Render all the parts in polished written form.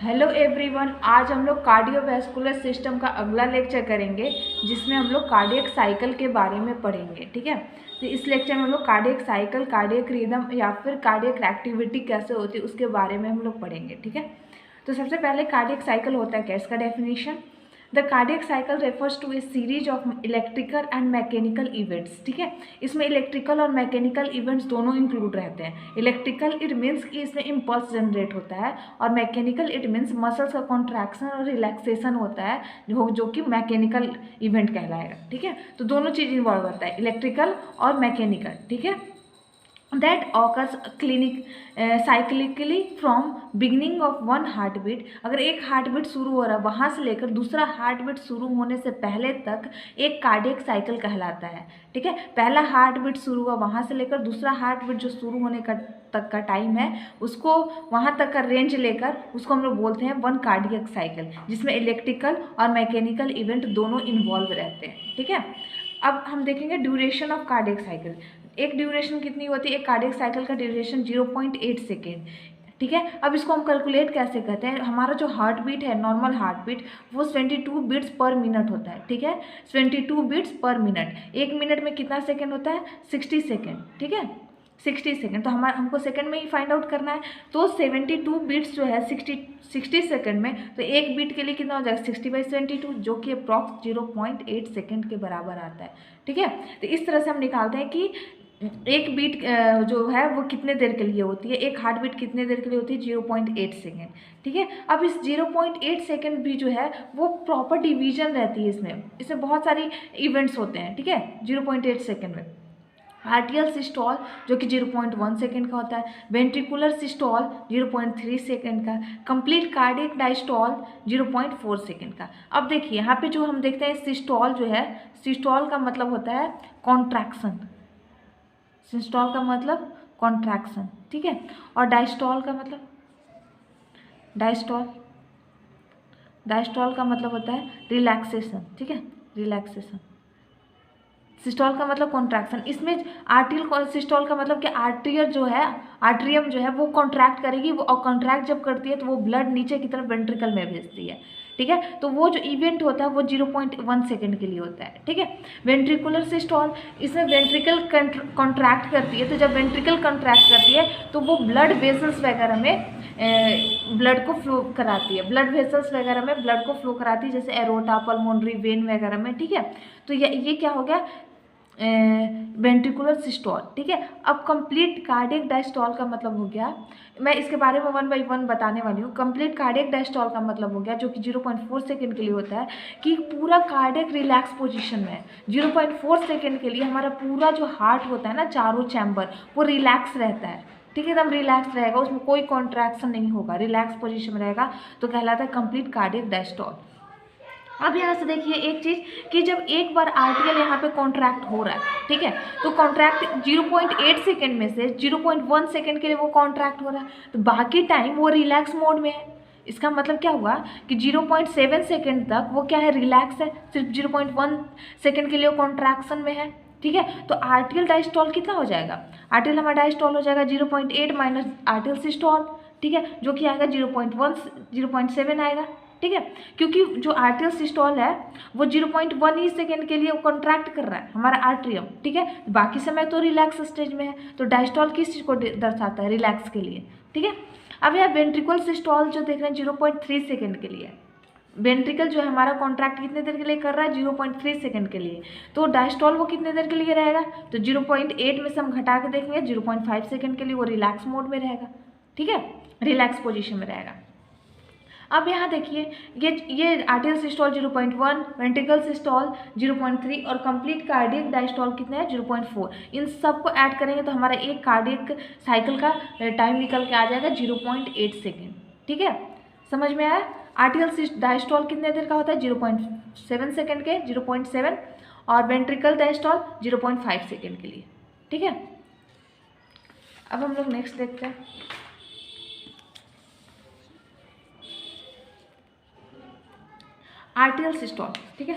Hello everyone, आज हम लोग कार्डियोवैस्कुलर सिस्टम का अगला लेक्चर करेंगे जिसमें हम लोग कार्डियक साइकिल के बारे में पढ़ेंगे। ठीक है, तो इस लेक्चर में हम लोग कार्डियक साइकिल, कार्डियक रिदम या फिर कार्डियक एक्टिविटी कैसे होती है उसके बारे में हम लोग पढ़ेंगे। ठीक है, तो सबसे पहले कार्डियक साइकिल होता है क्या, इसका डेफिनेशन। The cardiac cycle refers to a series of electrical and mechanical events. ठीक है, इसमें इलेक्ट्रिकल और मैकेनिकल इवेंट्स दोनों इंक्लूड रहते हैं। इलेक्ट्रिकल इट मीन्स कि इसमें इम्पल्स जनरेट होता है, और मैकेनिकल इट मीन्स मसल्स का कॉन्ट्रैक्शन और रिलैक्सेशन होता है, जो कि मैकेनिकल इवेंट कहलाएगा। ठीक है, तो दोनों चीज़ इन्वॉल्व होता है, इलेक्ट्रिकल और मैकेनिकल। ठीक है, that occurs cyclically from beginning of one heart beat. अगर एक हार्ट बीट शुरू हो रहा है वहाँ से लेकर दूसरा हार्ट बीट शुरू होने से पहले तक एक कार्डियक साइकिल कहलाता है। ठीक है, पहला हार्ट बीट शुरू हुआ वहाँ से लेकर दूसरा हार्ट बीट जो शुरू होने का तक का टाइम है, उसको वहाँ तक का रेंज लेकर उसको हम लोग बोलते हैं वन कार्डियक साइकिल, जिसमें इलेक्ट्रिकल और मैकेनिकल इवेंट दोनों इन्वॉल्व रहते हैं। ठीक है, अब हम देखेंगे ड्यूरेशन ऑफ कार्डियक साइकिल। एक ड्यूरेशन कितनी होती है, एक कार्डियक साइकिल का ड्यूरेशन 0.8 सेकेंड। ठीक है, अब इसको हम कैलकुलेट कैसे करते हैं। हमारा जो हार्ट बीट है, नॉर्मल हार्ट बीट, वो 22 बीट्स पर मिनट होता है। ठीक है, 22 बीट्स पर मिनट। एक मिनट में कितना सेकेंड होता है, 60 सेकेंड। ठीक है, 60 सेकेंड, तो हमको सेकेंड में ही फाइंड आउट करना है। तो 72 बीट्स जो है 60 सेकेंड में, तो एक बीट के लिए कितना हो जाएगा, 60/72, जो कि अप्रॉक्स 0.8 सेकेंड के बराबर आता है। ठीक है, तो इस तरह से हम निकालते हैं कि एक बीट जो है वो कितने देर के लिए होती है, एक हार्ट बीट कितने देर के लिए होती है, 0.8 सेकेंड। ठीक है, अब इस 0.8 सेकेंड भी जो है वो प्रॉपर डिवीजन रहती है। इसमें बहुत सारी इवेंट्स होते हैं। ठीक है, 0.8 सेकेंड में आर्टियल सिस्टॉल जो कि 0.1 सेकेंड का होता है, वेंट्रिकुलर सिस्टॉल 0.3 सेकेंड का, कंप्लीट कार्डियक डायस्टॉल 0.4 सेकेंड का। अब देखिए यहाँ पे जो हम देखते हैं सिस्टॉल जो है, सिस्टॉल का मतलब होता है कॉन्ट्रैक्शन, सिस्टॉल का मतलब कॉन्ट्रैक्शन। ठीक है, और डायस्टॉल का मतलब डायस्टॉल डायस्टॉल का मतलब होता है रिलैक्सेशन। ठीक है, रिलैक्सेशन। सिस्टॉल का मतलब कॉन्ट्रैक्शन। इसमें आर्टियल सिस्टॉल का मतलब कि आर्टियर जो है, आर्ट्रियम जो है वो कॉन्ट्रैक्ट करेगी, वो और कॉन्ट्रैक्ट जब करती है तो वो ब्लड नीचे की तरफ वेंट्रिकल में भेजती है। ठीक है, तो वो जो इवेंट होता है वो 0.1 सेकेंड के लिए होता है। ठीक है, वेंट्रिकुलर सिस्टॉल, इसमें वेंट्रिकल कॉन्ट्रैक्ट करती है, तो जब वेंट्रिकल कॉन्ट्रैक्ट करती है तो वो ब्लड वेसल्स वगैरह में ब्लड को फ्लो कराती है, ब्लड वेसल्स वगैरह में ब्लड को फ्लो कराती है, जैसे एरोटा, पल्मोनरी वेन वगैरह में। ठीक है, तो ये क्या हो गया, वेंट्रिकुलर सिस्टॉल। ठीक है, अब कंप्लीट कार्डियक डायस्टॉल का मतलब हो गया, मैं इसके बारे में 1 बाई 1 बताने वाली हूँ। कंप्लीट कार्डियक डायस्टॉल का मतलब हो गया, जो कि 0.4 सेकेंड के लिए होता है, कि पूरा कार्डियक रिलैक्स पोजीशन में है। 0.4 सेकेंड के लिए हमारा पूरा जो हार्ट होता है ना, चारों चैम्बर, वो रिलैक्स रहता है। ठीक है, एकदम रिलैक्स रहेगा, उसमें कोई कॉन्ट्रैक्शन नहीं होगा, रिलैक्स पोजीशन में रहेगा, तो कहलाता है कंप्लीट कार्डियक डायस्टॉल। अब यहाँ से देखिए एक चीज़, कि जब एक बार आर्टियल यहाँ पे कॉन्ट्रैक्ट हो रहा है, ठीक है, तो कॉन्ट्रैक्ट 0.8 सेकेंड में से 0.1 सेकेंड के लिए वो कॉन्ट्रैक्ट हो रहा है, तो बाकी टाइम वो रिलैक्स मोड में है। इसका मतलब क्या हुआ कि 0.7 सेकेंड तक वो क्या है, रिलैक्स है, सिर्फ 0.1 सेकेंड के लिए वो कॉन्ट्रैक्शन में है। ठीक है, तो आर्टियल डायस्टॉल कितना हो जाएगा, आर्टियल हमारा डायस्टॉल हो जाएगा 0.8 माइनस आर्टियल सिस्टॉल। ठीक है, जो कि आएगा 0.1, 0.7 आएगा। ठीक है, क्योंकि जो आर्टियल सिस्टॉल है वो 0.1 ही सेकेंड के लिए कॉन्ट्रैक्ट कर रहा है हमारा आर्ट्रियम। ठीक है, बाकी समय तो रिलैक्स स्टेज में है, तो डायस्टॉल किस चीज़ को दर्शाता है, रिलैक्स के लिए। ठीक है, अब यह वेंट्रिकल सिस्टॉल जो देख रहे हैं 0.3 सेकेंड के लिए, वेंट्रिकल जो है हमारा कॉन्ट्रैक्ट कितने देर के लिए कर रहा है, 0.3 सेकेंड के लिए, तो डायस्टॉल वो कितने देर के लिए रहेगा, तो 0.8 में से हम घटा के देखेंगे 0.5 सेकेंड के लिए वो रिलैक्स मोड में रहेगा। ठीक है, रिलैक्स पोजीशन में रहेगा। अब यहाँ देखिए, ये आर्टियल सिस्टॉल 0.1, वेंट्रिकल सिस्टॉल 0.3 और कंप्लीट कार्डियक डायस्टॉल कितने हैं, 0.4। इन सबको ऐड करेंगे तो हमारा एक कार्डियक साइकिल का टाइम निकल के आ जाएगा 0.8 सेकेंड। ठीक है, समझ में आया। आर्टियल डायस्टॉल कितने देर का होता है, 0.7 सेकेंड के, 0.7, और वेंट्रिकल डायस्टॉल 0.5 सेकेंड के लिए। ठीक है, अब हम लोग नेक्स्ट देखते हैं, आर्टियल सिस्टॉल। ठीक है,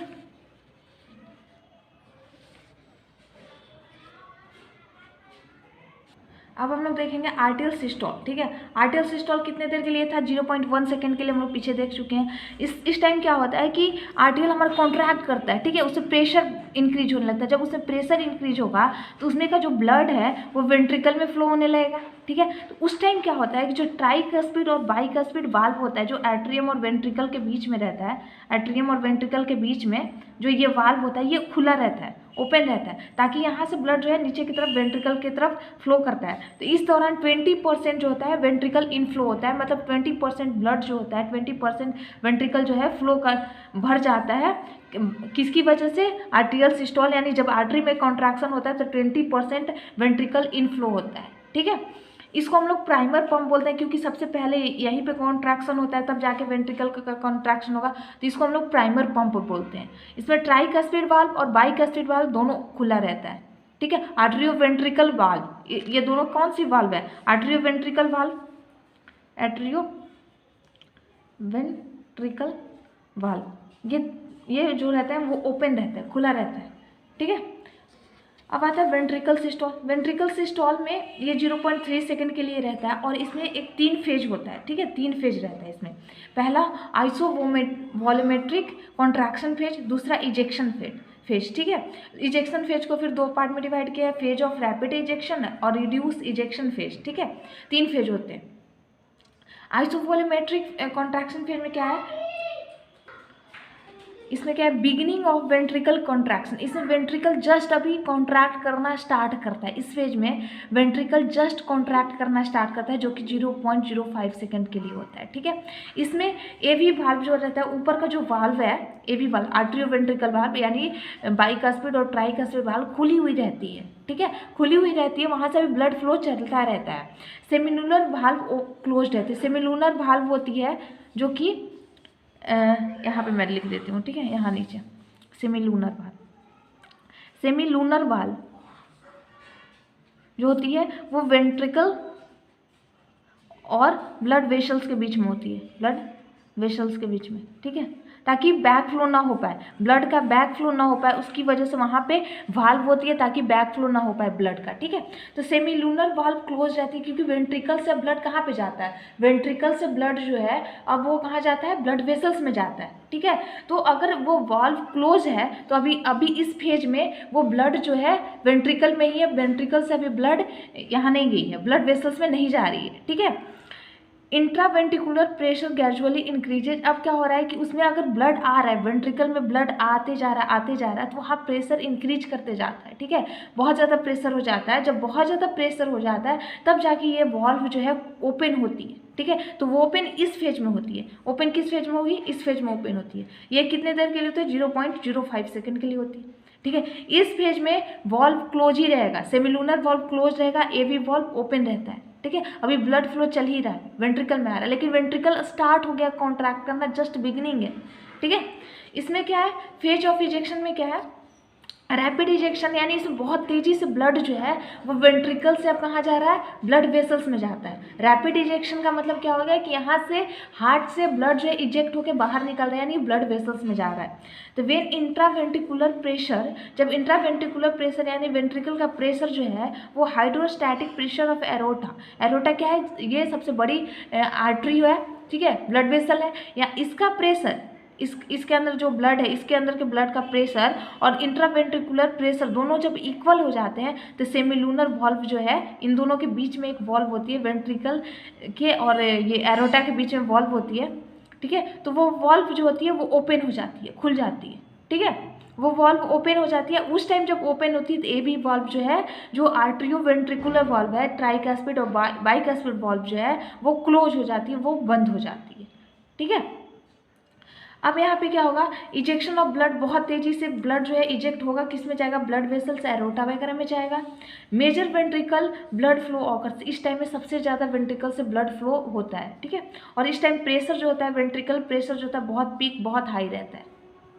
अब हम लोग देखेंगे आर्टियल सिस्टोल, ठीक है। आर्टियल सिस्टोल कितने देर के लिए था, 0.1 सेकेंड के लिए हम लोग पीछे देख चुके हैं। इस टाइम क्या होता है कि आर्टियल हमारा कॉन्ट्रैक्ट करता है, ठीक है, उससे प्रेशर इंक्रीज होने लगता है। जब उसमें प्रेशर इंक्रीज होगा तो उसमें का जो ब्लड है वो वेंट्रिकल में फ्लो होने लगेगा, ठीक है। तो उस टाइम क्या होता है कि जो ट्राइकस्पिड और बाइकस्पिड वाल्व होता है जो एट्रियम और वेंट्रिकल के बीच में रहता है, एट्रियम और वेंट्रिकल के बीच में जो ये वाल्व होता है ये खुला रहता है, ओपन रहता है, ताकि यहाँ से ब्लड जो है नीचे की तरफ वेंट्रिकल की तरफ फ्लो करता है। तो इस दौरान 20% जो होता है वेंट्रिकल इनफ्लो होता है, मतलब 20% ब्लड जो होता है 20% वेंट्रिकल जो है फ्लो कर भर जाता है। किसकी वजह से, आर्टियल सिस्टोल, यानी जब आर्टरी में कॉन्ट्रैक्शन होता है तो 20% वेंट्रिकल इनफ्लो होता है, ठीक है। इसको हम लोग प्राइमर पंप बोलते हैं, क्योंकि सबसे पहले यहीं पे कॉन्ट्रैक्शन होता है तब जाके वेंट्रिकल का कॉन्ट्रैक्शन होगा, तो इसको हम लोग प्राइमर पंप बोलते हैं। इसमें ट्राइकस्पिड वाल्व और बाइकस्पिड वाल्व दोनों खुला रहता है, ठीक है। आर्टरियो वेंट्रिकल वाल्व, ये दोनों कौन सी वाल्व है, आर्टरियो वेंट्रिकल वाल्व, आर्टरियो वेंट्रिकल वाल्व, ये जो रहता है वो ओपन रहता है, खुला रहता है, ठीक है। अब आता है वेंट्रिकल सिस्टोल। वेंट्रिकल सिस्टोल में ये 0.3 सेकेंड के लिए रहता है और इसमें एक 3 फेज होता है, ठीक है, 3 फेज रहता है इसमें। पहला आइसोवॉल्यूमेट्रिक कॉन्ट्रैक्शन फेज, दूसरा इजेक्शन फेज, ठीक है। इजेक्शन फेज को फिर 2 पार्ट में डिवाइड किया है, फेज ऑफ रैपिड इजेक्शन और रिड्यूस इजेक्शन फेज, ठीक है। 3 फेज होते हैं। आइसोवॉल्यूमेट्रिक कॉन्ट्रैक्शन फेज में क्या है, इसमें क्या है, बिगिनिंग ऑफ वेंट्रिकल कॉन्ट्रैक्शन, इसमें वेंट्रिकल जस्ट अभी कॉन्ट्रैक्ट करना स्टार्ट करता है। इस फेज में वेंट्रिकल जस्ट कॉन्ट्रैक्ट करना स्टार्ट करता है, जो कि 0.05 सेकेंड के लिए होता है, ठीक है। इसमें एवी वाल्व जो रहता है, ऊपर का जो वाल्व है एवी वाल्व, आर्टरियो वेंट्रिकल वाल्व, यानी बाइकस्पिड और ट्राइकस्पिड वाल्व खुली हुई रहती है, ठीक है, खुली हुई रहती है, वहाँ से भी ब्लड फ्लो चलता रहता है। सेमिलुनर वाल्व क्लोज रहती है। सेमिलुनर वाल्व होती है जो कि यहाँ पे मैं लिख देती हूँ, ठीक है, यहाँ नीचे सेमिलूनर वाल्व। सेमिलूनर वाल्व जो होती है वो वेंट्रिकल और ब्लड वेसल्स के बीच में होती है, ब्लड वेसल्स के बीच में, ठीक है, ताकि बैक फ्लो ना हो पाए, ब्लड का बैक फ्लो ना हो पाए, उसकी वजह से वहाँ पे वाल्व होती है ताकि बैक फ्लो ना हो पाए ब्लड का, ठीक है। तो सेमिलूनर वाल्व क्लोज रहती है, क्योंकि वेंट्रिकल से ब्लड कहाँ पे जाता है, वेंट्रिकल से ब्लड जो है अब वो कहाँ जाता है, ब्लड वेसल्स में जाता है, ठीक है। तो अगर वो वाल्व क्लोज है तो अभी इस फेज में वो ब्लड जो है वेंट्रिकल में ही है, वेंट्रिकल से अभी ब्लड यहाँ नहीं गई है, ब्लड वेसल्स में नहीं जा रही है, ठीक है। Intraventricular pressure gradually increases. अब क्या हो रहा है कि उसमें अगर ब्लड आ रहा है, वेंट्रिकल में ब्लड आते जा रहा है तो वहाँ प्रेशर इंक्रीज करते जाता है, ठीक है, बहुत ज़्यादा प्रेशर हो जाता है। जब बहुत ज़्यादा प्रेशर हो जाता है तब जाके ये वॉल्व जो है ओपन होती है, ठीक है। तो वो ओपन इस फेज में होती है। ओपन किस फेज में होगी, इस फेज में ओपन होती है। ये कितने देर के लिए होती है, 0.05 सेकेंड के लिए होती है, ठीक है। इस फेज में वॉल्व क्लोज ही रहेगा, सेमिलूनर वॉल्व क्लोज रहेगा, एवी वॉल्व ओपन रहता है, ठीक है। अभी ब्लड फ्लो चल ही रहा है, वेंट्रिकल में आ रहा है, लेकिन वेंट्रिकल स्टार्ट हो गया कॉन्ट्रैक्ट करना, जस्ट बिगिनिंग है, ठीक है। इसमें क्या है, फेज ऑफ इजेक्शन में क्या है, रैपिड इजेक्शन, यानी इसमें बहुत तेज़ी से ब्लड जो है वो वेंट्रिकल से अब कहाँ जा रहा है, ब्लड वेसल्स में जाता है। रैपिड इजेक्शन का मतलब क्या हो गया कि यहाँ से हार्ट से ब्लड जो है इजेक्ट होकर बाहर निकल रहा है, यानी ब्लड वेसल्स में जा रहा है। तो वेन इंट्रावेंट्रिकुलर प्रेशर, जब इंट्रावेंट्रिकुलर प्रेशर यानी वेंट्रिकल का प्रेशर जो है वो hydrostatic pressure of aorta, aorta क्या है, ये सबसे बड़ी आर्टरी है, ठीक है, ब्लड वेसल है, या इसका प्रेशर, इसके अंदर जो ब्लड है, इसके अंदर के ब्लड का प्रेशर और इंट्रावेंट्रिकुलर प्रेशर दोनों जब इक्वल हो जाते हैं तो सेमिलूनर वॉल्व जो है, इन दोनों के बीच में एक वॉल्व होती है, वेंट्रिकल के और ये एरोटा के बीच में वॉल्व होती है, ठीक है। तो वो वॉल्व जो होती है वो ओपन हो जाती है, खुल जाती है, ठीक है, वो वॉल्व ओपन हो जाती है। उस टाइम जब ओपन होती है तो ए बी वॉल्व जो है, जो आर्टरियो वेंट्रिकुलर वॉल्व है, ट्राइकस्पिड और बाइकस्पिड वॉल्व जो है वो क्लोज हो जाती है, वो बंद हो जाती है, ठीक है। अब यहाँ पे क्या होगा, इजेक्शन ऑफ ब्लड, बहुत तेज़ी से ब्लड जो है इजेक्ट होगा, किस में जाएगा, ब्लड वेसल्स एरोटा वगैरह में जाएगा। Major ventricle blood flow occurs, इस टाइम में सबसे ज़्यादा वेंट्रिकल से ब्लड फ्लो होता है, ठीक है। और इस टाइम प्रेशर जो होता है, वेंट्रिकल प्रेशर जो होता है बहुत पीक, बहुत हाई रहता है,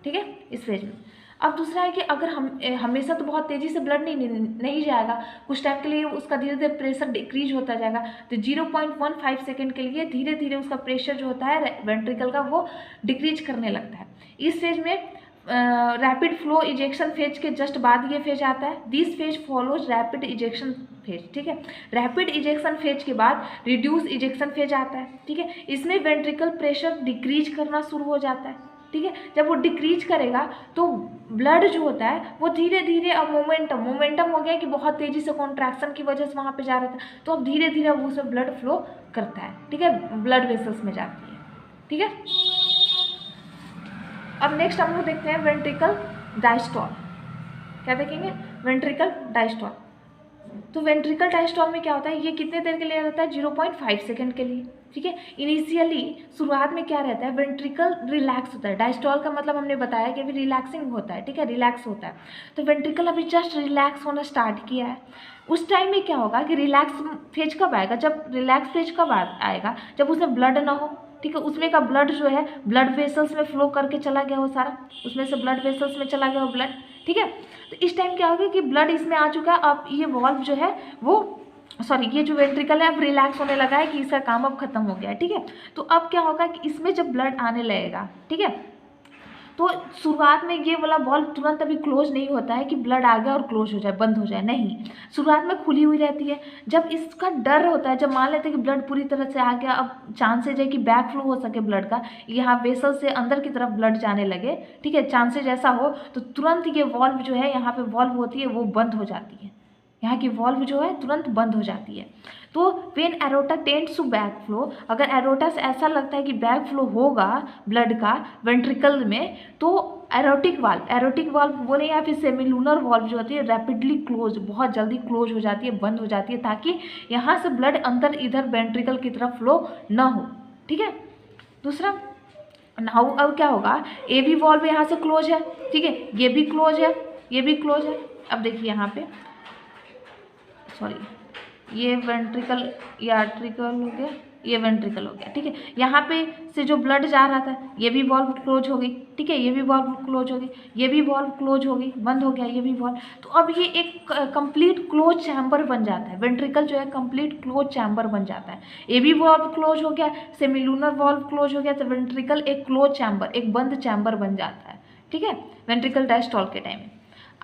ठीक है, इस फेज में। अब दूसरा है कि अगर हम हमेशा तो बहुत तेज़ी से ब्लड नहीं जाएगा, कुछ टाइम के लिए उसका धीरे धीरे प्रेशर डिक्रीज होता जाएगा। तो 0.15 सेकेंड के लिए धीरे धीरे उसका प्रेशर जो होता है वेंट्रिकल का वो डिक्रीज करने लगता है। इस फेज में रैपिड फ्लो इजेक्शन फेज के जस्ट बाद ये फेज आता है। This phase follows rapid ejection phase, ठीक है। रैपिड इजेक्शन फेज के बाद रिड्यूस इजेक्शन फेज आता है, ठीक है। इसमें वेंट्रिकल प्रेशर डिक्रीज करना शुरू हो जाता है, ठीक है। जब वो डिक्रीज करेगा तो ब्लड जो होता है वो धीरे धीरे, अब मोमेंटम हो गया कि बहुत तेज़ी से कॉन्ट्रैक्शन की वजह से वहाँ पे जा रहा था, तो अब धीरे धीरे वो उसमें ब्लड फ्लो करता है, ठीक है, ब्लड वेसल्स में जाती है, ठीक है। अब नेक्स्ट हम लोग देखते हैं वेंट्रिकल डायस्टॉल। क्या देखेंगे? Ventricle diastole. तो वेंट्रिकल डायस्टॉल में क्या होता है, ये कितने देर के लिए रहता है? 0.5 सेकेंड के लिए, ठीक है। इनिशियली शुरुआत में क्या रहता है, वेंट्रिकल रिलैक्स होता है। डायस्टॉल का मतलब हमने बताया कि अभी रिलैक्सिंग होता है, ठीक है, रिलैक्स होता है। तो वेंट्रिकल अभी जस्ट रिलैक्स होना स्टार्ट किया है। उस टाइम में क्या होगा कि रिलैक्स फेज कब आएगा? जब रिलैक्स फेज कब आएगा? जब उसमें ब्लड ना हो, ठीक है। उसमें का ब्लड जो है ब्लड वेसल्स में फ्लो करके चला गया हो सारा, उसमें से ब्लड वेसल्स में चला गया हो ब्लड, ठीक है। तो इस टाइम क्या होगा कि ब्लड इसमें आ चुका है, अब ये वॉल्व जो है वो ये जो वेंट्रिकल है अब रिलैक्स होने लगा है कि इसका काम अब खत्म हो गया है, ठीक है। तो अब क्या होगा कि इसमें जब ब्लड आने लगेगा, ठीक है, तो शुरुआत में ये वाला वॉल्व तुरंत अभी क्लोज नहीं होता है कि ब्लड आ गया और क्लोज हो जाए, बंद हो जाए, नहीं। शुरुआत में खुली हुई रहती है। जब इसका डर होता है, जब मान लेते हैं कि ब्लड पूरी तरह से आ गया, अब चांसेज है कि बैक फ्लो हो सके ब्लड का, यहाँ वेसल से अंदर की तरफ ब्लड जाने लगे, ठीक है, चांसेज ऐसा हो, तो तुरंत ये वॉल्व जो है, यहाँ पे वॉल्व होती है वो बंद हो जाती है, यहाँ की वॉल्व जो है तुरंत बंद हो जाती है। तो when aorta tends to back flow, अगर एरोटा से ऐसा लगता है कि बैक फ्लो होगा ब्लड का वेंट्रिकल में, तो एरोटिक वाल्व बोले या फिर सेमिलूनर वाल्व जो होती है रैपिडली क्लोज, बहुत जल्दी क्लोज हो जाती है, बंद हो जाती है, ताकि यहाँ से ब्लड अंदर इधर वेंट्रिकल की तरफ फ्लो ना हो, ठीक है। दूसरा नाउ अब क्या होगा, ए बी वाल्व यहाँ से क्लोज है, ठीक है, ये भी क्लोज है, ये भी क्लोज है। अब देखिए यहाँ पे ये वेंट्रिकल, ये आर्ट्रिकल हो गया, ये वेंट्रिकल हो गया, ठीक है। यहाँ पे से जो ब्लड जा रहा था ये भी वॉल्व क्लोज हो गई, ठीक है, ये भी वॉल्व क्लोज हो गई, ये भी वॉल्व क्लोज हो गई, बंद हो गया ये भी वॉल्व। तो अब ये एक कंप्लीट क्लोज चैम्बर बन जाता है, वेंट्रिकल जो है कंप्लीट क्लोज चैम्बर बन जाता है। ये भी वॉल्व क्लोज हो गया, सेमिलूनर वॉल्व क्लोज हो गया, तो वेंट्रिकल एक क्लोज चैम्बर, एक बंद चैम्बर बन जाता है, ठीक है, वेंट्रिकल डायस्टॉल के टाइम में।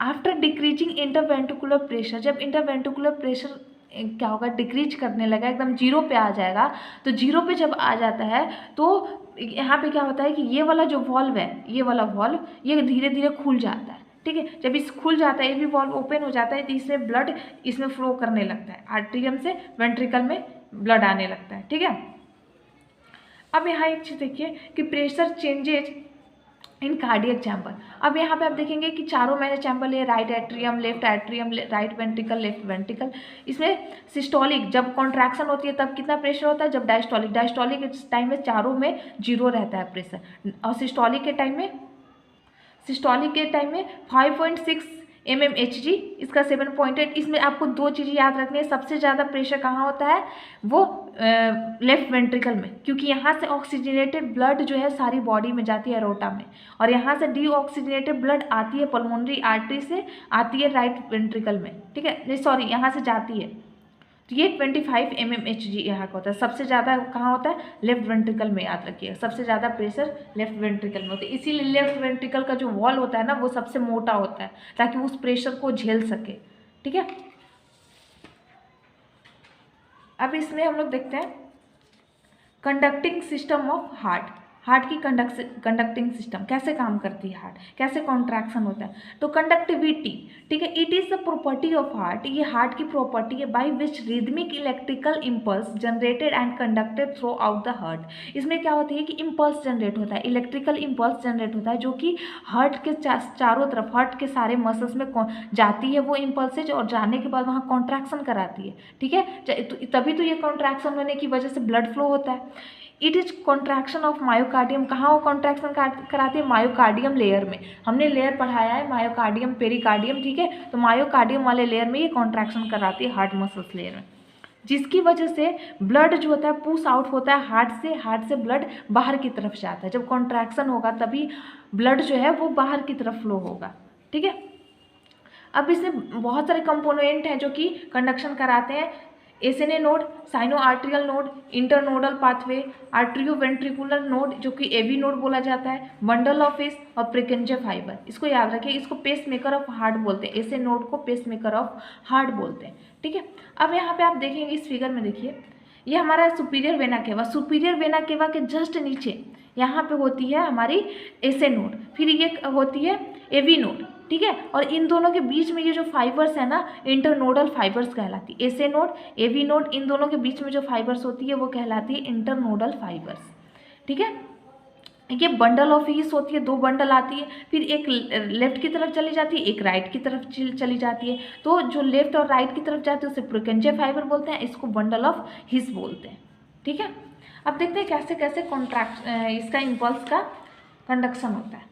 आफ्टर डिक्रीजिंग इंटरवेंट्रिकुलर प्रेशर, जब इंटरवेंट्रिकुलर प्रेशर क्या होगा, डिक्रीज करने लगा, एकदम जीरो पे आ जाएगा, तो जीरो पे जब आ जाता है तो यहाँ पे क्या होता है कि ये वाला जो वॉल्व है, ये वाला वॉल्व ये धीरे धीरे खुल जाता है, ठीक है। जब इस खुल जाता है, ये भी वॉल्व ओपन हो जाता है, तो इससे ब्लड इसमें फ्लो करने लगता है, आर्ट्रियम से वेंट्रिकल में ब्लड आने लगता है, ठीक है। अब यहाँ एक चीज़ देखिए कि pressure changes in cardiac chamber. अब यहाँ पे आप देखेंगे कि चारों मैंने चैम्बर लिए, right atrium, left atrium, right ventricle, left ventricle. इसमें सिस्टोलिक जब कॉन्ट्रैक्शन होती है तब कितना प्रेशर होता है, जब डायस्टोलिक के टाइम में चारों में जीरो रहता है प्रेशर, और सिस्टोलिक के टाइम में 5.6 mmHg, इसका 7.8। इसमें आपको दो चीज़ें याद रखनी है, सबसे ज़्यादा प्रेशर कहाँ होता है, वो लेफ्ट वेंट्रिकल में, क्योंकि यहाँ से ऑक्सीजनेटेड ब्लड जो है सारी बॉडी में जाती है एरोटा में, और यहाँ से डीऑक्सीजनेटेड ब्लड आती है पल्मोनरी आर्टरी से, आती है राइट वेंट्रिकल में, ठीक है, सॉरी यहाँ से जाती है। तो ये 25 mmHg यहाँ का होता है। सबसे ज़्यादा कहाँ होता है, लेफ्ट वेंट्रिकल में, याद रखिएगा, सबसे ज़्यादा प्रेशर लेफ्ट वेंट्रिकल में होता है। इसीलिए लेफ्ट वेंट्रिकल का जो वॉल होता है ना, वो सबसे मोटा होता है, ताकि उस प्रेशर को झेल सके, ठीक है। अब इसमें हम लोग देखते हैं कंडक्टिंग सिस्टम ऑफ हार्ट की कंडक्टिंग सिस्टम कैसे काम करती है, हार्ट कैसे कॉन्ट्रैक्शन होता है। तो कंडक्टिविटी, ठीक है, it is the property of heart, ये हार्ट की प्रॉपर्टी है, by which rhythmic electrical impulse generated and conducted through out the heart. इसमें क्या होती है कि इम्पल्स जनरेट होता है, इलेक्ट्रिकल इम्पल्स जनरेट होता है, जो कि हार्ट के चारों तरफ, हार्ट के सारे मसल्स में जाती है वो इम्पल्सेज, और जाने के बाद वहाँ कॉन्ट्रैक्शन कराती है, ठीक है। तभी तो ये कॉन्ट्रैक्शन होने की वजह से ब्लड फ्लो होता है। It is contraction of myocardium, कहाँ वो कॉन्ट्रैक्शन कराती है, मायोकार्डियम लेयर में। हमने लेयर पढ़ाया है मायोकार्डियम, पेरिकार्डियम, ठीक है, तो मायोकार्डियम वाले लेयर में ये कॉन्ट्रैक्शन कराती है हार्ट मसल्स लेयर में, जिसकी वजह से ब्लड जो होता है पुश आउट होता है हार्ट से ब्लड बाहर की तरफ जाता है। जब कॉन्ट्रैक्शन होगा तभी ब्लड जो है वो बाहर की तरफ फ्लो होगा, ठीक है। अब इसमें बहुत सारे कंपोनेंट हैं जो कि कंडक्शन कराते हैं, SNA node, sino atrial node, internodal pathway, atrio ventricular node जो कि एवी नोड बोला जाता है, बंडल ऑफ एस और प्रिकेंजे फाइबर। इसको याद रखिए, इसको पेस मेकर ऑफ हार्ट बोलते हैं, एसए नोड को पेस मेकर ऑफ हार्ट बोलते हैं, ठीक है। अब यहाँ पे आप देखेंगे इस फिगर में, देखिए ये हमारा superior vena cava, superior vena cava के जस्ट नीचे यहाँ पे होती है हमारी एसे नोड, फिर ये होती है एवी नोड, ठीक है। और इन दोनों के बीच में ये जो फाइबर्स है ना, इंटरनोडल फाइबर्स कहलाती है। एसे नोड, एवी नोड, इन दोनों के बीच में जो फाइबर्स होती है वो कहलाती है इंटरनोडल फाइबर्स, ठीक है। ये बंडल ऑफ हीस होती है, 2 बंडल आती है, फिर एक लेफ्ट की तरफ चली जाती है, एक राइट की तरफ चली जाती है। तो जो लेफ्ट और राइट की तरफ जाती है उसे प्रोकेंजे फाइबर बोलते हैं, इसको बंडल ऑफ हीस बोलते हैं, ठीक है। अब देखते हैं कैसे कैसे कॉन्ट्रैक्ट इसका इम्पल्स का कंडक्शन होता है,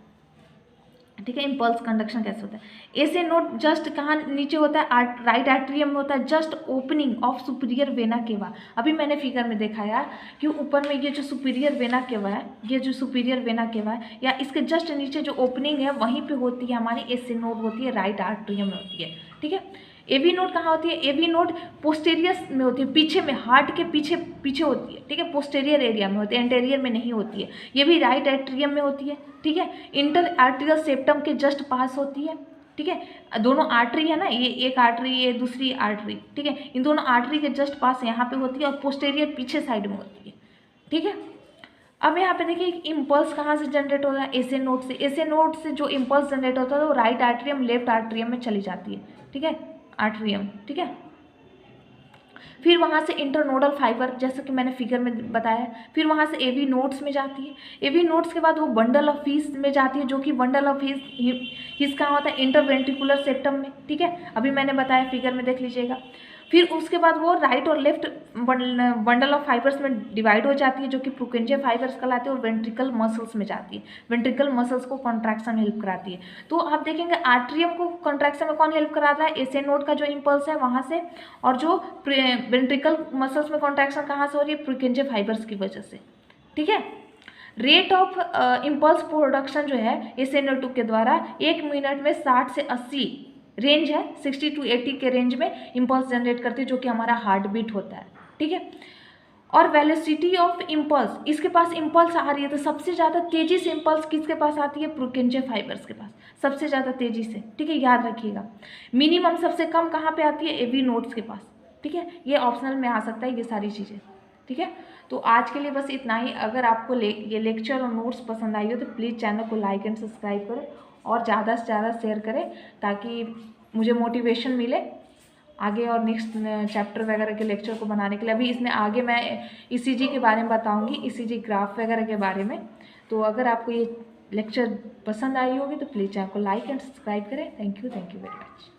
ठीक है। इम्पल्स कंडक्शन कैसे होता है। एसे नोड जस्ट कहाँ नीचे होता है, राइट एट्रियम में होता है, just opening of superior vena cava. अभी मैंने फिगर में दिखाया कि ऊपर में ये जो सुपीरियर वेना केवा है, ये जो सुपीरियर वेना केवा है, या इसके जस्ट नीचे जो ओपनिंग है वहीं पे होती है हमारी एसे नोड होती है, राइट एट्रियम में होती है, ठीक है। एवी नोड कहाँ होती है, एवी नोड पोस्टेरियर में होती है, पीछे में, हार्ट के पीछे पीछे होती है, ठीक है। पोस्टेरियर एरिया में होती है, एंटेरियर में नहीं होती है। ये भी राइट एट्रियम में होती है, ठीक है। इंटर आर्टरियल सेप्टम के जस्ट पास होती है, ठीक है। दोनों आर्टरी है ना, ये एक आर्टरी, ये दूसरी आर्टरी, ठीक है। इन दोनों आर्टरी के जस्ट पास यहाँ पे होती है और पोस्टेरियर पीछे साइड में होती है, ठीक है। अब यहाँ पे देखिए इम्पल्स कहाँ से जनरेट होता है, एसे नोड से। एसे नोड से जो इम्पल्स जनरेट होता है वो राइट आर्टरियम लेफ्ट आर्टरियम में चली जाती है, ठीक है, आर्टरियम, ठीक है। फिर वहाँ से इंटरनोडल फाइबर, जैसे कि मैंने फिगर में बताया, फिर वहाँ से एवी नोड्स में जाती है। एवी नोड्स के बाद वो बंडल ऑफ हीस में जाती है, जो कि बंडल ऑफ हीस कहाँ होता है, इंटरवेंट्रिकुलर सेप्टम में, ठीक है। अभी मैंने बताया, फिगर में देख लीजिएगा। फिर उसके बाद वो राइट और लेफ्ट बंडल ऑफ फाइबर्स में डिवाइड हो जाती है, जो कि प्रोकेंजिया फाइबर्स कहलाते हैं, और वेंट्रिकल मसल्स में जाती है। वेंट्रिकल मसल्स को कॉन्ट्रैक्शन में हेल्प कराती है। तो आप देखेंगे आर्टरियम को कॉन्ट्रैक्शन में कौन हेल्प कराता है, एसे नोड का जो इम्पल्स है वहाँ से, और जो वेंट्रिकल मसल्स में कॉन्ट्रैक्शन कहाँ से हो रही है, प्रोकेंजिया फाइबर्स की वजह से, ठीक है। रेट ऑफ इम्पल्स प्रोडक्शन जो है SnO2 के द्वारा 1 मिनट में 60 से 80 रेंज है, 60 to 80 के रेंज में इम्पल्स जनरेट करती है, जो कि हमारा हार्ट बीट होता है, ठीक है। और वेलोसिटी ऑफ इम्पल्स, इसके पास इम्पल्स आ रही है तो सबसे ज़्यादा तेज़ी से इम्पल्स किसके पास आती है, प्रोकेंजिया फाइबर्स के पास सबसे ज़्यादा तेज़ी से, ठीक है, याद रखिएगा। मिनिमम सबसे कम कहाँ पे आती है, एवी नोड्स के पास, ठीक है। ये ऑप्शनल में आ सकता है ये सारी चीज़ें, ठीक है। तो आज के लिए बस इतना ही। अगर आपको ये लेक्चर और नोट्स पसंद आई हो तो प्लीज़ चैनल को लाइक एंड सब्सक्राइब करें और ज़्यादा से ज़्यादा शेयर करें, ताकि मुझे मोटिवेशन मिले आगे और नेक्स्ट चैप्टर वगैरह के लेक्चर को बनाने के लिए। अभी इसमें आगे मैं ECG के बारे में बताऊंगी, ECG ग्राफ वगैरह के बारे में। तो अगर आपको ये लेक्चर पसंद आई होगी तो प्लीज़ चैनल को लाइक एंड सब्सक्राइब करें। Thank you very much.